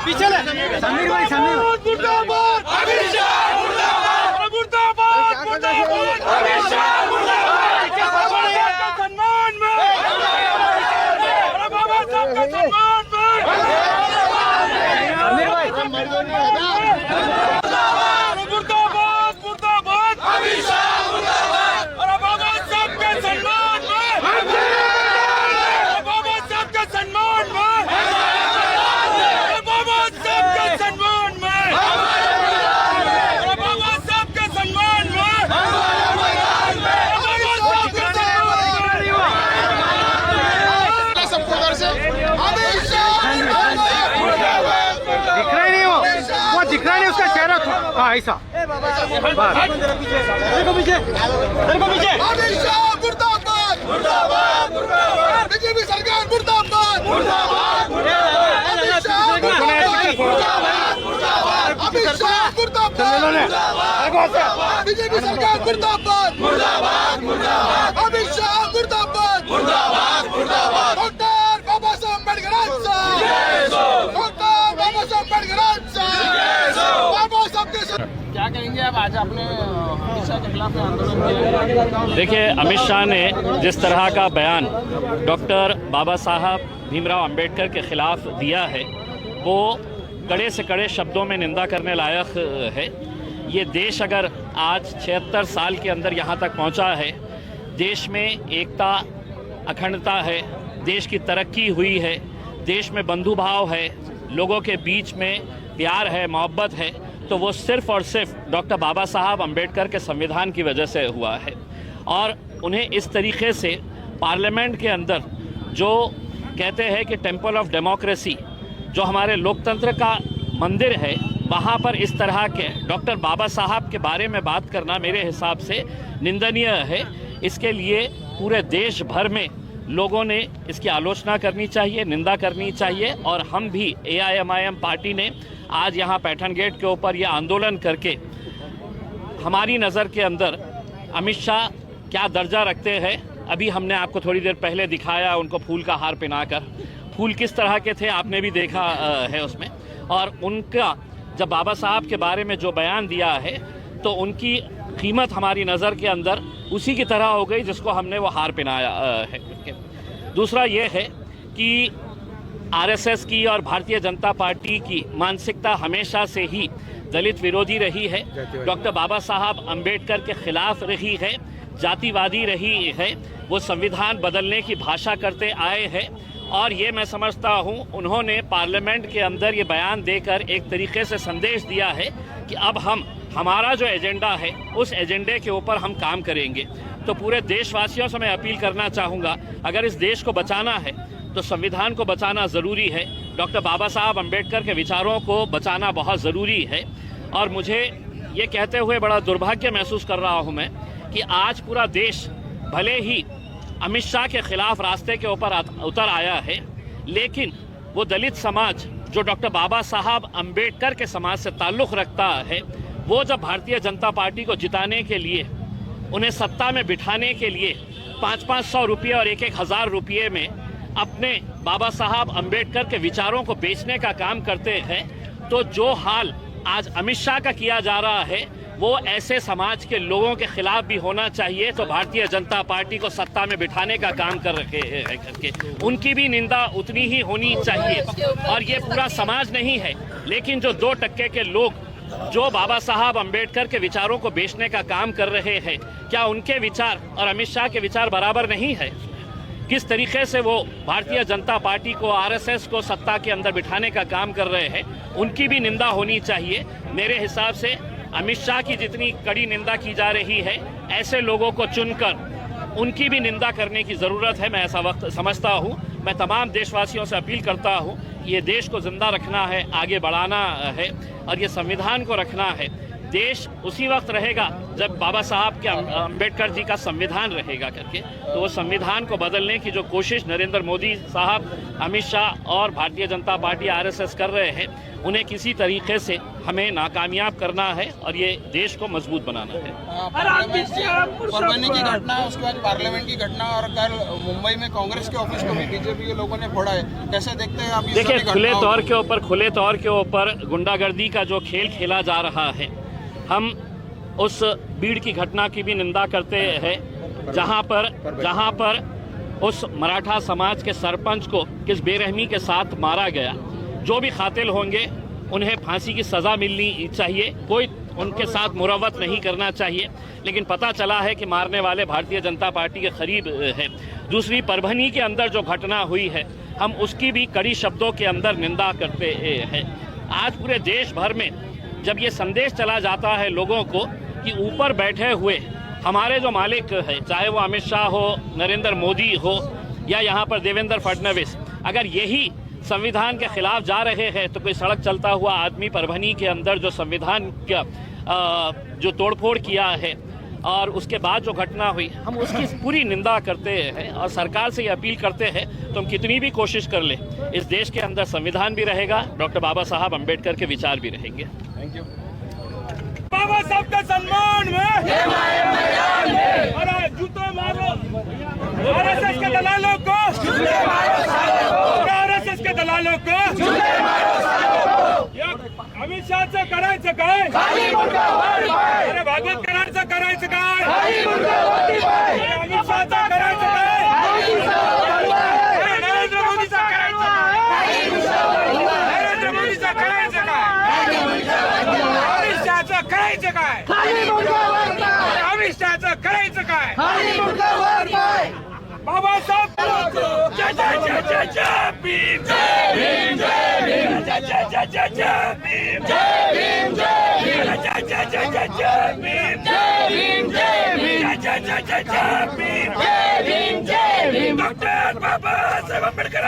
पीछे ले समीर भाई समीर मुर्दाबाद अमित शाह मुर्दाबाद मुर्दाबाद मुर्दाबाद अमित शाह मुर्दाबाद सम्मान में बाबा साहब के सम्मान में समीर भाई मुर्दाबाद मुर्दाबाद अमित शाह मुर्दाबाद बाबा साहब के सम्मान में बाबा साहब के सम्मान में दिख रहा नहीं उसका चेहरा। हाँ ऐसा देखो पीछे अमित शाह मुर्दाबाद मुर्दाबाद मुर्दाबाद बीजेपी सरकार मुर्दाबाद मुर्दाबाद अमित शाह मुर्दाबाद अमित शाह मुर्दाबाद बीजेपी सरकार मुर्दाबाद मुर्दाबाद मुर्दाबाद अमित शाह मुर्दाबाद मुर्दाबाद मुर्दाबाद डॉक्टर बाबा साहब अम्बेडकरांचा डॉक्टर बाबा साहब अम्बेडकरांचा बाबा साहब के क्या कहेंगे आप आज आपने अमित शाह के खिलाफ आंदोलन किया? देखिए, अमित शाह ने जिस तरह का बयान डॉक्टर बाबा साहब भीमराव अंबेडकर के खिलाफ दिया है वो कड़े से कड़े शब्दों में निंदा करने लायक है। ये देश अगर आज 76 साल के अंदर यहाँ तक पहुँचा है, देश में एकता अखंडता है, देश की तरक्की हुई है, देश में बंधुभाव है, लोगों के बीच में प्यार है, मोहब्बत है, तो वो सिर्फ़ और सिर्फ डॉक्टर बाबा साहब अम्बेडकर के संविधान की वजह से हुआ है। और उन्हें इस तरीके से पार्लियामेंट के अंदर जो कहते हैं कि टेम्पल ऑफ डेमोक्रेसी, जो हमारे लोकतंत्र का मंदिर है, वहाँ पर इस तरह के डॉक्टर बाबा साहब के बारे में बात करना मेरे हिसाब से निंदनीय है। इसके लिए पूरे देश भर में लोगों ने इसकी आलोचना करनी चाहिए, निंदा करनी चाहिए। और हम भी AIMIM पार्टी ने आज यहाँ पैठन गेट के ऊपर यह आंदोलन करके हमारी नज़र के अंदर अमित शाह क्या दर्जा रखते हैं, अभी हमने आपको थोड़ी देर पहले दिखाया उनको फूल का हार पहनाकर। फूल किस तरह के थे आपने भी देखा है उसमें। और उनका जब बाबा साहब के बारे में जो बयान दिया है तो उनकी कीमत हमारी नज़र के अंदर उसी की तरह हो गई जिसको हमने वो हार पहनाया है। दूसरा ये है कि RSS की और भारतीय जनता पार्टी की मानसिकता हमेशा से ही दलित विरोधी रही है, डॉक्टर बाबा साहब अम्बेडकर के खिलाफ रही है, जातिवादी रही है, वो संविधान बदलने की भाषा करते आए हैं। और ये मैं समझता हूँ उन्होंने पार्लियामेंट के अंदर ये बयान देकर एक तरीके से संदेश दिया है कि अब हमारा जो एजेंडा है उस एजेंडे के ऊपर हम काम करेंगे। तो पूरे देशवासियों से मैं अपील करना चाहूँगा, अगर इस देश को बचाना है तो संविधान को बचाना ज़रूरी है, डॉक्टर बाबा साहब अम्बेडकर के विचारों को बचाना बहुत ज़रूरी है। और मुझे ये कहते हुए बड़ा दुर्भाग्य महसूस कर रहा हूँ मैं कि आज पूरा देश भले ही अमित शाह के खिलाफ रास्ते के ऊपर उतर आया है, लेकिन वो दलित समाज जो डॉक्टर बाबा साहब अम्बेडकर के समाज से ताल्लुक़ रखता है, वो जब भारतीय जनता पार्टी को जिताने के लिए, उन्हें सत्ता में बिठाने के लिए 500-500 रुपये और 1-1 हज़ार रुपये में अपने बाबा साहब अम्बेडकर के विचारों को बेचने का काम करते हैं, तो जो हाल आज अमित शाह का किया जा रहा है वो ऐसे समाज के लोगों के खिलाफ भी होना चाहिए। तो भारतीय जनता पार्टी को सत्ता में बिठाने का काम कर रखे हैं करके उनकी भी निंदा उतनी ही होनी चाहिए। और ये पूरा समाज नहीं है, लेकिन जो 2% के लोग जो बाबा साहब अम्बेडकर के विचारों को बेचने का काम कर रहे हैं, क्या उनके विचार और अमित शाह के विचार बराबर नहीं है? किस तरीके से वो भारतीय जनता पार्टी को, RSS को सत्ता के अंदर बिठाने का काम कर रहे हैं, उनकी भी निंदा होनी चाहिए। मेरे हिसाब से अमित शाह की जितनी कड़ी निंदा की जा रही है, ऐसे लोगों को चुनकर उनकी भी निंदा करने की ज़रूरत है, मैं ऐसा वक्त समझता हूँ। मैं तमाम देशवासियों से अपील करता हूँ, ये देश को ज़िंदा रखना है, आगे बढ़ाना है और ये संविधान को रखना है। देश उसी वक्त रहेगा जब बाबा साहब के अम्बेडकर जी का संविधान रहेगा करके। तो वो संविधान को बदलने की जो कोशिश नरेंद्र मोदी साहब, अमित शाह और भारतीय जनता पार्टी RSS कर रहे हैं, उन्हें किसी तरीके से हमें नाकामयाब करना है और ये देश को मजबूत बनाना है। परभनी की घटना, उसके बाद पार्लियामेंट की घटना और कल मुंबई में कांग्रेस के ऑफिस को भी बीजेपी के लोगों ने फोड़ा है, कैसे देखते हैं आप? देखिए, खुले तौर के ऊपर गुंडागर्दी का जो खेल खेला जा रहा है, हम उस भीड़ की घटना की भी निंदा करते हैं जहां पर उस मराठा समाज के सरपंच को किस बेरहमी के साथ मारा गया। जो भी कातिल होंगे उन्हें फांसी की सज़ा मिलनी चाहिए, कोई उनके साथ मुरवत नहीं करना चाहिए। लेकिन पता चला है कि मारने वाले भारतीय जनता पार्टी के करीब है। दूसरी, परभनी के अंदर जो घटना हुई है, हम उसकी भी कड़ी शब्दों के अंदर निंदा करते हैं। आज पूरे देश भर में जब ये संदेश चला जाता है लोगों को कि ऊपर बैठे हुए हमारे जो मालिक है, चाहे वो अमित शाह हो, नरेंद्र मोदी हो या यहाँ पर देवेंद्र फडणवीस, अगर यही संविधान के खिलाफ जा रहे हैं तो कोई सड़क चलता हुआ आदमी परभनी के अंदर जो संविधान का जो तोड़फोड़ किया है और उसके बाद जो घटना हुई, हम उसकी पूरी निंदा करते हैं और सरकार से ये अपील करते हैं तो हम कितनी भी कोशिश कर ले, इस देश के अंदर संविधान भी रहेगा, डॉक्टर बाबा साहब अम्बेडकर के विचार भी रहेंगे। Thank you. बाबा साहब के सम्मान में अरे जूते मारो RSS के दलालों को, RSS के दलालों को, अमित शाह से करायचं काय? अरे भागवत करायचं काय? अमित शाहचं करायचं काय? नरेंद्र मोदीचं करायचं काय? नरेंद्र मोदीचं करायचं काय? अमित शहाचं करायचं काय? अमित शहाचं करायचं काय? बाबासाहेब जय जय जय जय जय भीम, जय भीम, जय भीम, जय जय जय जय जय भीम, जय भीम, जय भीम, जय जय जय जय जय भीम, जय भीम, जय भीम, जय जय जय जय भीम, जय भीम, जय भीम, डॉक्टर बाबा साहेब आंबेडकर